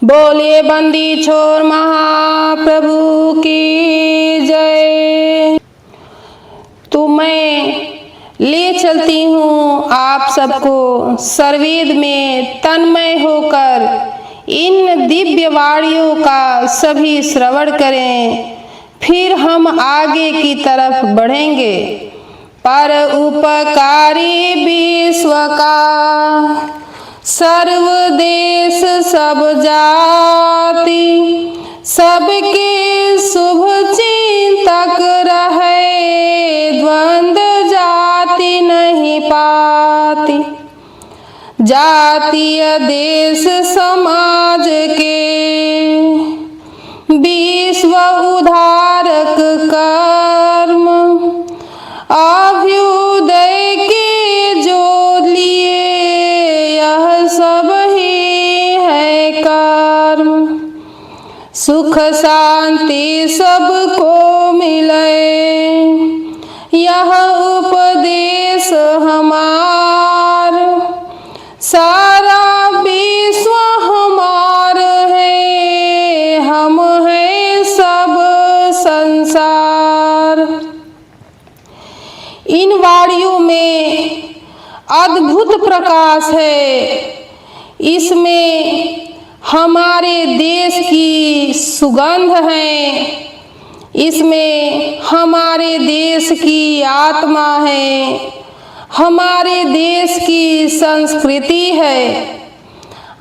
बोलिए बंदी छोर महाप्रभु की जय। तो मैं ले चलती हूँ आप सबको सर्वेद में तन्मय होकर। इन दिव्य वाणियों का सभी श्रवण करें, फिर हम आगे की तरफ बढ़ेंगे। पर उपकारी विश्व का सर्वदेश सब जाति, सबके शुभ चिंतक रहे, द्वंद्व जाति नहीं पाती। जातीय देश समाज के विश्व उद्धारक कर्म, अभ्युदय के जो लिए यह सब ही है कर्म। सुख शांति सबको मिले, यह उपदेश हमार। सारा विश्व हमार है, हम हैं सब संसार। इन वाणियों में अद्भुत प्रकाश है। इसमें हमारे देश की सुगंध है, इसमें हमारे देश की आत्मा है, हमारे देश की संस्कृति है।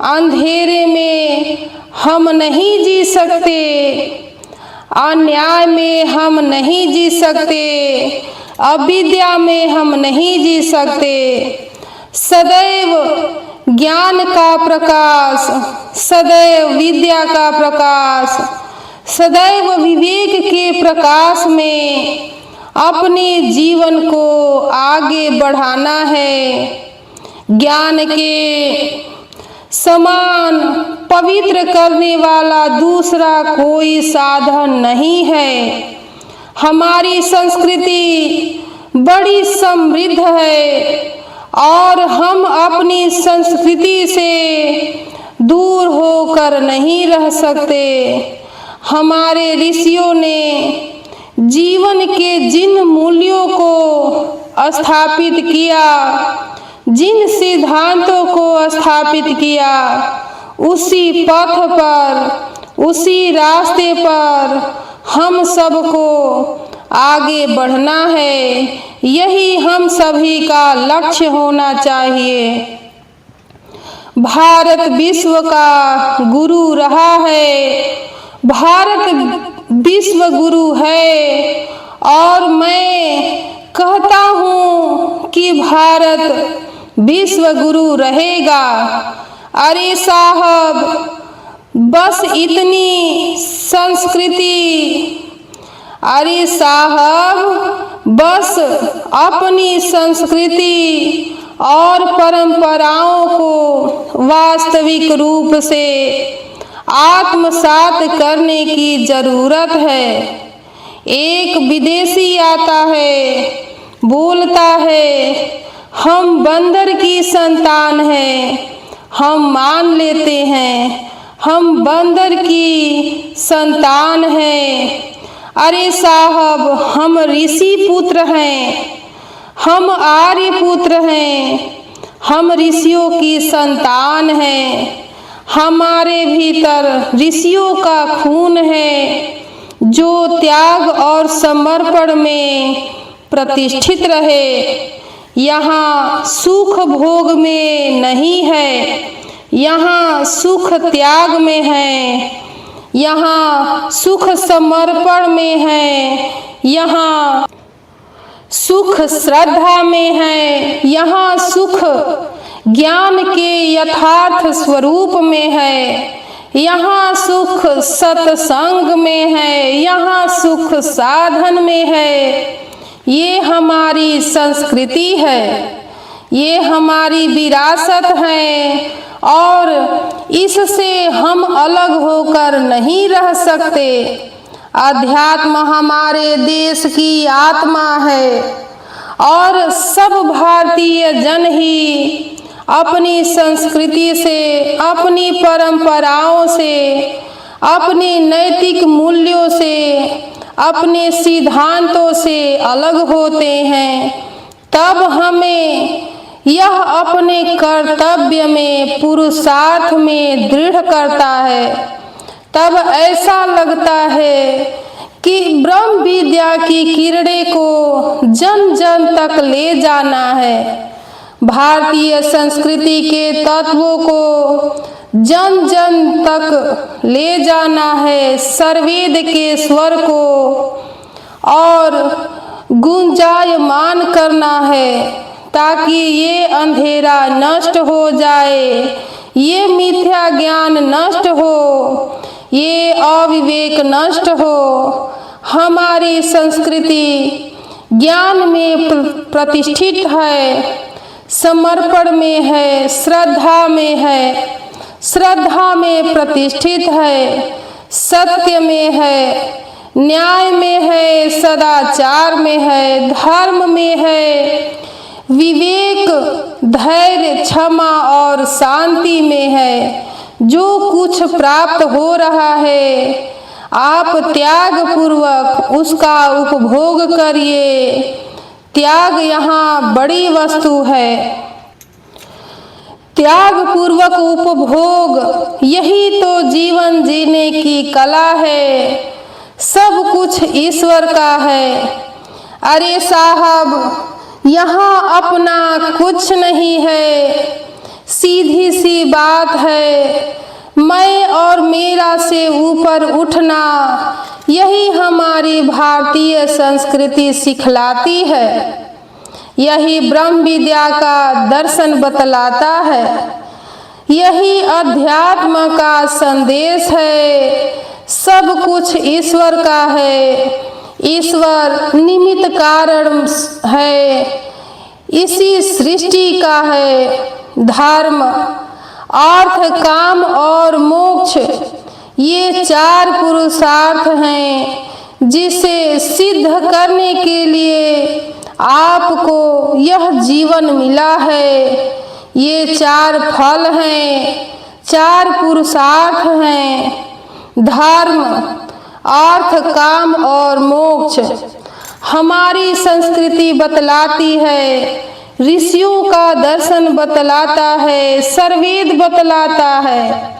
अंधेरे में हम नहीं जी सकते, अन्याय में हम नहीं जी सकते, अविद्या में हम नहीं जी सकते। सदैव ज्ञान का प्रकाश, सदैव विद्या का प्रकाश, सदैव विवेक के प्रकाश में अपने जीवन को आगे बढ़ाना है। ज्ञान के समान पवित्र करने वाला दूसरा कोई साधन नहीं है। हमारी संस्कृति बड़ी समृद्ध है और हम अपनी संस्कृति से दूर होकर नहीं रह सकते। हमारे ऋषियों ने जीवन के जिन मूल्यों को स्थापित किया, जिन सिद्धांतों को स्थापित किया, उसी पथ पर, उसी रास्ते पर हम सबको आगे बढ़ना है। यही हम सभी का लक्ष्य होना चाहिए। भारत विश्व का गुरु रहा है, भारत विश्व गुरु है, और मैं कहता हूँ कि भारत विश्व गुरु रहेगा। अरे साहब, बस इतनी संस्कृति, अरे साहब बस अपनी संस्कृति और परंपराओं को वास्तविक रूप से आत्मसात करने की जरूरत है। एक विदेशी आता है, बोलता है हम बंदर की संतान हैं, हम मान लेते हैं हम बंदर की संतान हैं। अरे साहब, हम ऋषि पुत्र हैं, हम आर्य पुत्र हैं, हम ऋषियों की संतान हैं। हमारे भीतर ऋषियों का खून है, जो त्याग और समर्पण में प्रतिष्ठित रहे। यहाँ सुख भोग में नहीं है, यहाँ सुख त्याग में है, यहाँ सुख समर्पण में है, यहाँ सुख श्रद्धा में है, यहाँ सुख ज्ञान के यथार्थ स्वरूप में है, यहाँ सुख सत्संग में है, यहाँ सुख साधन में है। ये हमारी संस्कृति है, ये हमारी विरासत है, और इससे हम अलग होकर नहीं रह सकते। अध्यात्म हमारे देश की आत्मा है और सब भारतीय जन ही अपनी संस्कृति से, अपनी परंपराओं से, अपने नैतिक मूल्यों से, अपने सिद्धांतों से अलग होते हैं, तब हमें यह अपने कर्तव्य में, पुरुषार्थ में दृढ़ करता है। तब ऐसा लगता है कि ब्रह्म विद्या की किरणें को जन जन तक ले जाना है, भारतीय संस्कृति के तत्वों को जन जन तक ले जाना है, सर्ववेद के स्वर को और गुंजायमान करना है, ताकि ये अंधेरा नष्ट हो जाए, ये मिथ्या ज्ञान नष्ट हो, ये अविवेक नष्ट हो। हमारी संस्कृति ज्ञान में प्रतिष्ठित है, समर्पण में है, श्रद्धा में है, श्रद्धा में प्रतिष्ठित है, सत्य में है, न्याय में है, सदाचार में है, धर्म में है, विवेक, धैर्य, क्षमा और शांति में है। जो कुछ प्राप्त हो रहा है, आप त्याग पूर्वक उसका उपभोग करिए। त्याग यहाँ बड़ी वस्तु है। त्याग पूर्वक उपभोग, यही तो जीवन जीने की कला है। सब कुछ ईश्वर का है। अरे साहब, यहाँ अपना कुछ नहीं है। सीधी सी बात है, मैं और मेरा से ऊपर उठना, यही हमारी भारतीय संस्कृति सिखलाती है। यही ब्रह्म विद्या का दर्शन बतलाता है। यही अध्यात्म का संदेश है। सब कुछ ईश्वर का है। ईश्वर निमित्त कारण है, इसी सृष्टि का है। धर्म, अर्थ, काम और मोक्ष, ये चार पुरुषार्थ हैं जिसे सिद्ध करने के लिए आपको यह जीवन मिला है। ये चार फल हैं, चार पुरुषार्थ हैं, धर्म, अर्थ, काम और मोक्ष। हमारी संस्कृति बतलाती है, ऋषियों का दर्शन बतलाता है, सर्ववेद बतलाता है,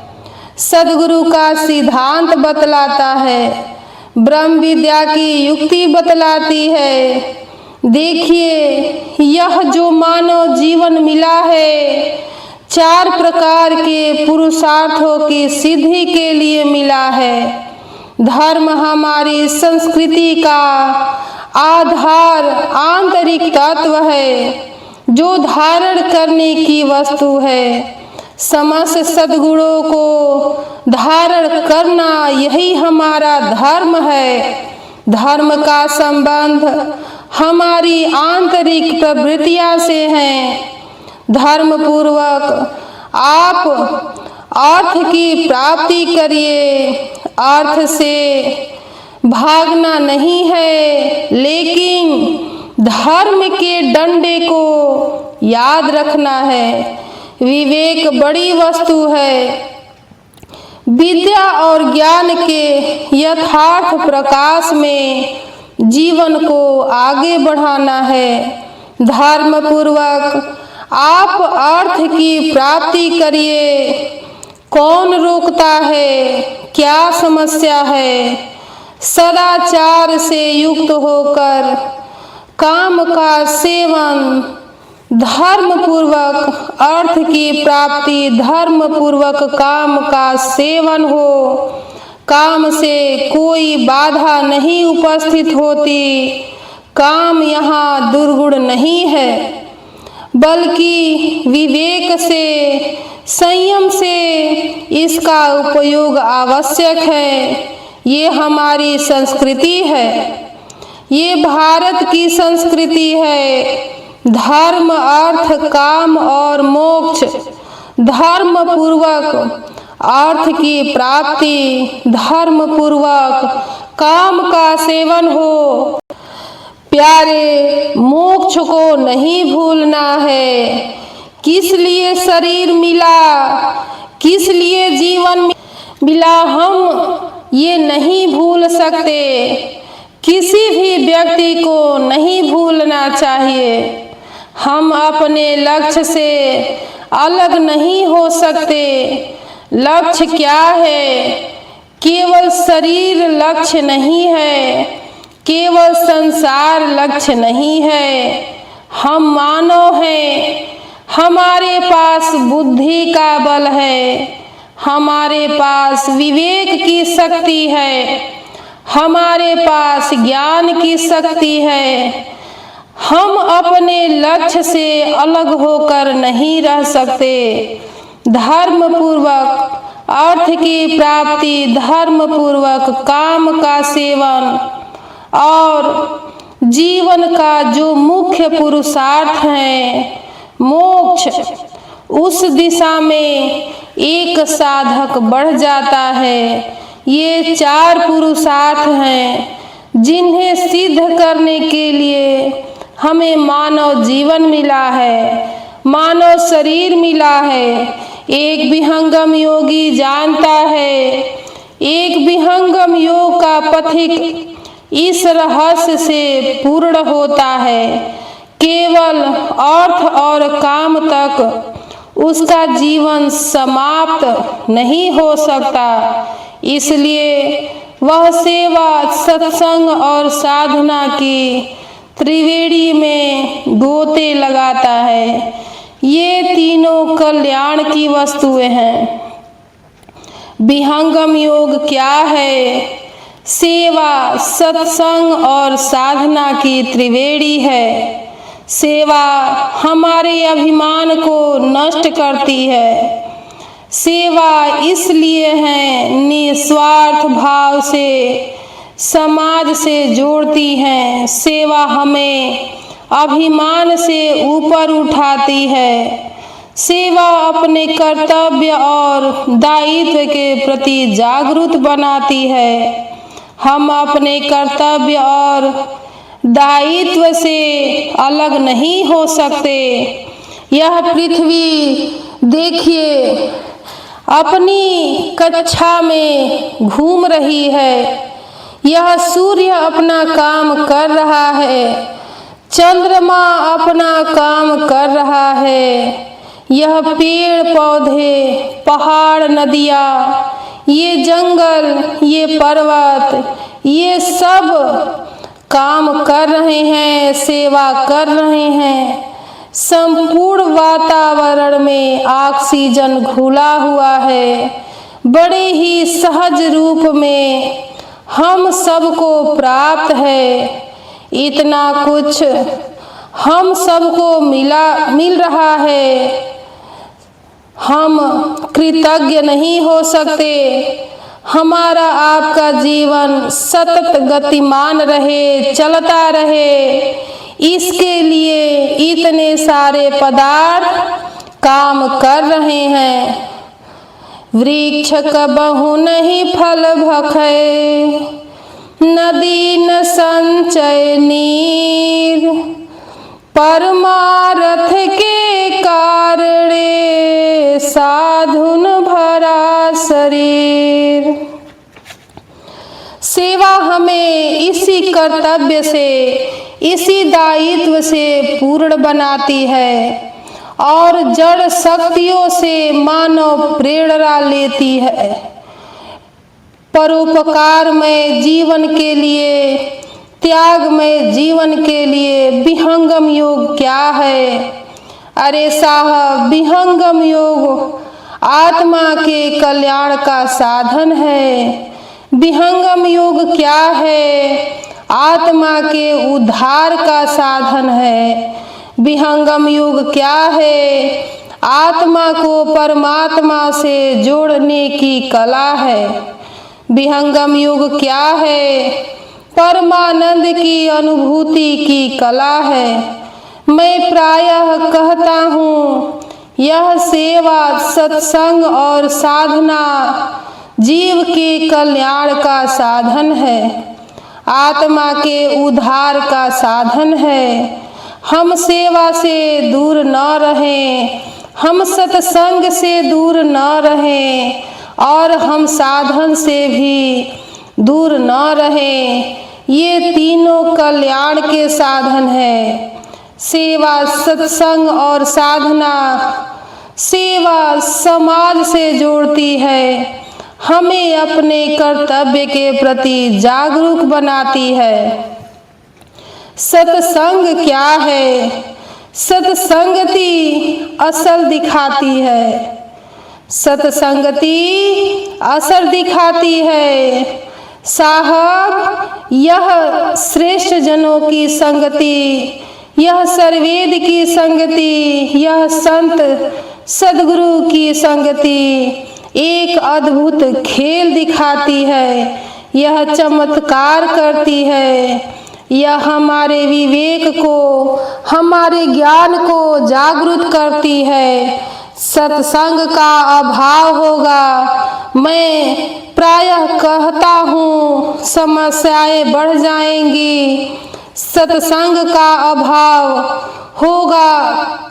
सद्गुरु का सिद्धांत बतलाता है, ब्रह्म विद्या की युक्ति बतलाती है। देखिए, यह जो मानव जीवन मिला है, चार प्रकार के पुरुषार्थों की सिद्धि के लिए मिला है। धर्म हमारी संस्कृति का आधार, आंतरिक तत्व है, जो धारण करने की वस्तु है। समस्त सद्गुणों को धारण करना, यही हमारा धर्म है। धर्म का संबंध हमारी आंतरिक प्रवृत्तियां से है। धर्म पूर्वक आप अर्थ की प्राप्ति करिए। अर्थ से भागना नहीं है, लेकिन धर्म के डंडे को याद रखना है। विवेक बड़ी वस्तु है। विद्या और ज्ञान के यथार्थ प्रकाश में जीवन को आगे बढ़ाना है। धर्म पूर्वक आप अर्थ की प्राप्ति करिए। कौन रोकता है? क्या समस्या है? सदाचार से युक्त होकर काम का सेवन, धर्म पूर्वक अर्थ की प्राप्ति, धर्म पूर्वक काम का सेवन हो। काम से कोई बाधा नहीं उपस्थित होती। काम यहाँ दुर्गुण नहीं है, बल्कि विवेक से, संयम से इसका उपयोग आवश्यक है। ये हमारी संस्कृति है, ये भारत की संस्कृति है। धर्म, अर्थ, काम और मोक्ष, धर्म पूर्वक अर्थ की प्राप्ति, धर्म पूर्वक काम का सेवन हो। प्यारे, मोक्ष को नहीं भूलना है, किस लिए शरीर मिला, किस लिए जीवन मिला, हम ये नहीं भूल सकते। किसी भी व्यक्ति को नहीं भूलना चाहिए। हम अपने लक्ष्य से अलग नहीं हो सकते। लक्ष्य क्या है? केवल शरीर लक्ष्य नहीं है, केवल संसार लक्ष्य नहीं है। हम मानव हैं, हमारे पास बुद्धि का बल है, हमारे पास विवेक की शक्ति है, हमारे पास ज्ञान की शक्ति है। हम अपने लक्ष्य से अलग होकर नहीं रह सकते। धर्म पूर्वक अर्थ की प्राप्ति, धर्म पूर्वक काम का सेवन और जीवन का जो मुख्य पुरुषार्थ है मोक्ष, उस दिशा में एक साधक बढ़ जाता है। ये 4 पुरुषार्थ हैं जिन्हें सिद्ध करने के लिए हमें मानव जीवन मिला है, मानव शरीर मिला है। एक विहंगम योगी जानता है, एक विहंगम योग का पथिक इस रहस्य से पूर्ण होता है। केवल अर्थ और काम तक उसका जीवन समाप्त नहीं हो सकता। इसलिए वह सेवा, सत्संग और साधना की त्रिवेणी में गोते लगाता है। ये तीनों कल्याण की वस्तुएं हैं। विहंगम योग क्या है? सेवा, सत्संग और साधना की त्रिवेणी है। सेवा हमारे अभिमान को नष्ट करती है। सेवा इसलिए है निस्वार्थ भाव से समाज से जोड़ती है। सेवा हमें अभिमान से ऊपर उठाती है। सेवा अपने कर्तव्य और दायित्व के प्रति जागरूक बनाती है। हम अपने कर्तव्य और दायित्व से अलग नहीं हो सकते। यह पृथ्वी देखिए अपनी कक्षा में घूम रही है। यह सूर्य अपना काम कर रहा है, चंद्रमा अपना काम कर रहा है। यह पेड़ पौधे, पहाड़, नदियाँ, ये जंगल, ये पर्वत, ये सब काम कर रहे हैं, सेवा कर रहे हैं। संपूर्ण वातावरण में ऑक्सीजन घुला हुआ है। बड़े ही सहज रूप में हम सबको प्राप्त है। इतना कुछ हम सबको मिल रहा है। हम कृतज्ञ नहीं हो सकते। हमारा आपका जीवन सतत गतिमान रहे, चलता रहे, इसके लिए इतने सारे पदार्थ काम कर रहे हैं। वृक्ष कबहु नहीं फल भखै, नदी न संचय नीर, परमारथ के कारणे साधुन भरा शरीर। सेवा हमें इसी कर्तव्य से, इसी दायित्व से पूर्ण बनाती है और जड़ शक्तियों से मानव प्रेरणा लेती है। परोपकार में जीवन के लिए, त्याग में जीवन के लिए विहंगम योग क्या है? अरे साहब, विहंगम योग आत्मा के कल्याण का साधन है। विहंगम योग क्या है? आत्मा के उद्धार का साधन है। विहंगम योग क्या है? आत्मा को परमात्मा से जोड़ने की कला है। विहंगम योग क्या है? परमानंद की अनुभूति की कला है। मैं प्रायः कहता हूँ, यह सेवा, सत्संग और साधना जीव के कल्याण का साधन है, आत्मा के उद्धार का साधन है। हम सेवा से दूर न रहें, हम सत्संग से दूर न रहें और हम साधन से भी दूर न रहें। ये तीनों कल्याण के साधन है। सेवा, सत्संग और साधना। सेवा समाज से जोड़ती है, हमें अपने कर्तव्य के प्रति जागरूक बनाती है। सत्संग क्या है? सत्संगति असल दिखाती है। सत्संगति असर दिखाती है। साहब, यह श्रेष्ठ जनों की संगति, यह सर्वेद की संगति, यह संत सदगुरु की संगति एक अद्भुत खेल दिखाती है। यह चमत्कार करती है। यह हमारे विवेक को, हमारे ज्ञान को जागृत करती है। सत्संग का अभाव होगा, मैं प्रायः कहता हूँ, समस्याएं बढ़ जाएंगी। सत्संग का अभाव होगा,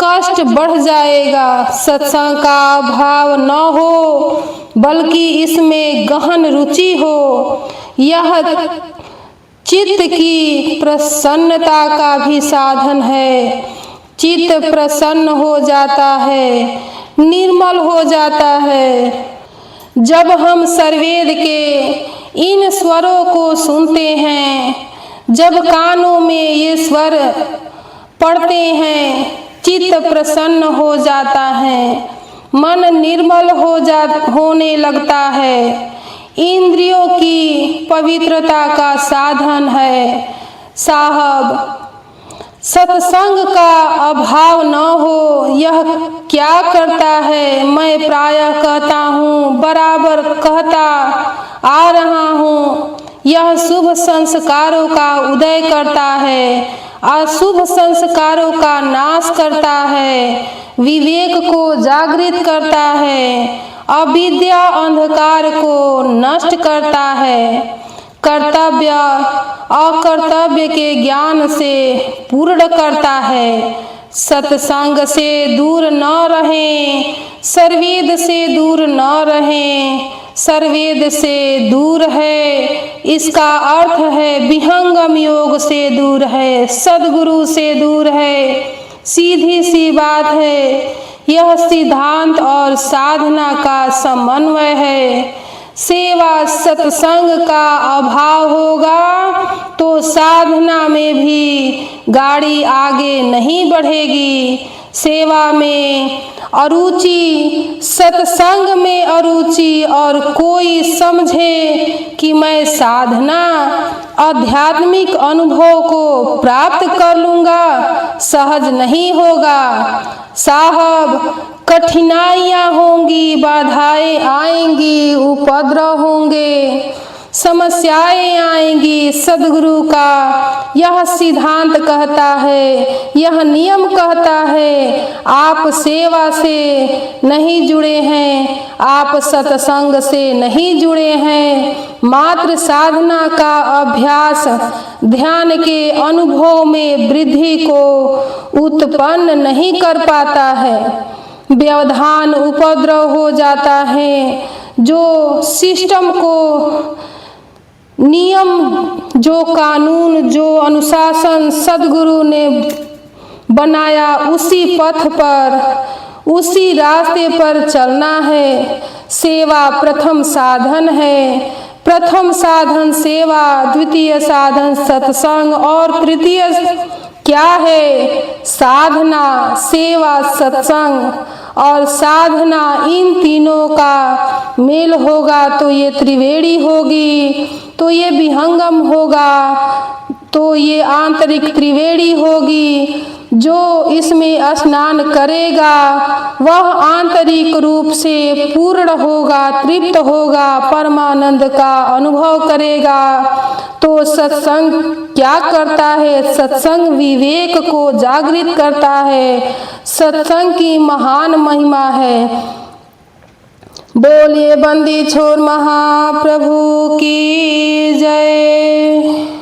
कष्ट बढ़ जाएगा। सत्संग का अभाव न हो, बल्कि इसमें गहन रुचि हो। यह चित्त की प्रसन्नता का भी साधन है। चित्त प्रसन्न हो जाता है, निर्मल हो जाता है। जब हम सर्वेद के इन स्वरों को सुनते हैं, जब कानों में ये स्वर पढ़ते हैं, चित्त प्रसन्न हो जाता है, मन निर्मल होने लगता है। इंद्रियों की पवित्रता का साधन है। साहब, सत्संग का अभाव न हो, यह क्या करता है? मैं प्रायः कहता हूँ, बराबर कहता आ रहा हूँ। यह शुभ संस्कारों का उदय करता है, अशुभ संस्कारों का नाश करता है, विवेक को जागृत करता है, अविद्या अंधकार को नष्ट करता है, कर्तव्य अकर्तव्य के ज्ञान से पूर्ण करता है। सत्संग से दूर न रहें, सर्वेद से दूर न रहें। सर्वेद से दूर है, इसका अर्थ है विहंगम योग से दूर है, सद्गुरु से दूर है। सीधी सी बात है। यह सिद्धांत और साधना का समन्वय है। सेवा सत्संग का अभाव होगा तो साधना में भी गाड़ी आगे नहीं बढ़ेगी। सेवा में अरुचि, सत्संग में अरुचि, और कोई समझे कि मैं साधना आध्यात्मिक अनुभव को प्राप्त कर लूँगा, सहज नहीं होगा। साहब, कठिनाइयाँ होंगी, बाधाएं आएंगी, उपद्रव होंगे, समस्याएं आएंगी। सद्गुरु का यह सिद्धांत कहता है, यह नियम कहता है, आप सेवा से नहीं जुड़े हैं, आप सत्संग से नहीं जुड़े हैं, मात्र साधना का अभ्यास ध्यान के अनुभव में वृद्धि को उत्पन्न नहीं कर पाता है। व्यवधान, उपद्रव हो जाता है। जो सिस्टम को, नियम, जो कानून, जो अनुशासन सद्गुरु ने बनाया, उसी पथ पर, उसी रास्ते पर चलना है। सेवा प्रथम साधन है। प्रथम साधन सेवा, द्वितीय साधन सत्संग और तृतीय क्या है? साधना। सेवा, सत्संग और साधना, इन तीनों का मेल होगा तो ये त्रिवेणी होगी, तो ये विहंगम होगा, तो ये आंतरिक त्रिवेणी होगी। जो इसमें स्नान करेगा वह आंतरिक रूप से पूर्ण होगा, तृप्त होगा, परमानंद का अनुभव करेगा। तो सत्संग क्या करता है? सत्संग विवेक को जागृत करता है। सत्संग की महान महिमा है। बोलिए बंदी छोड़ महाप्रभु की जय।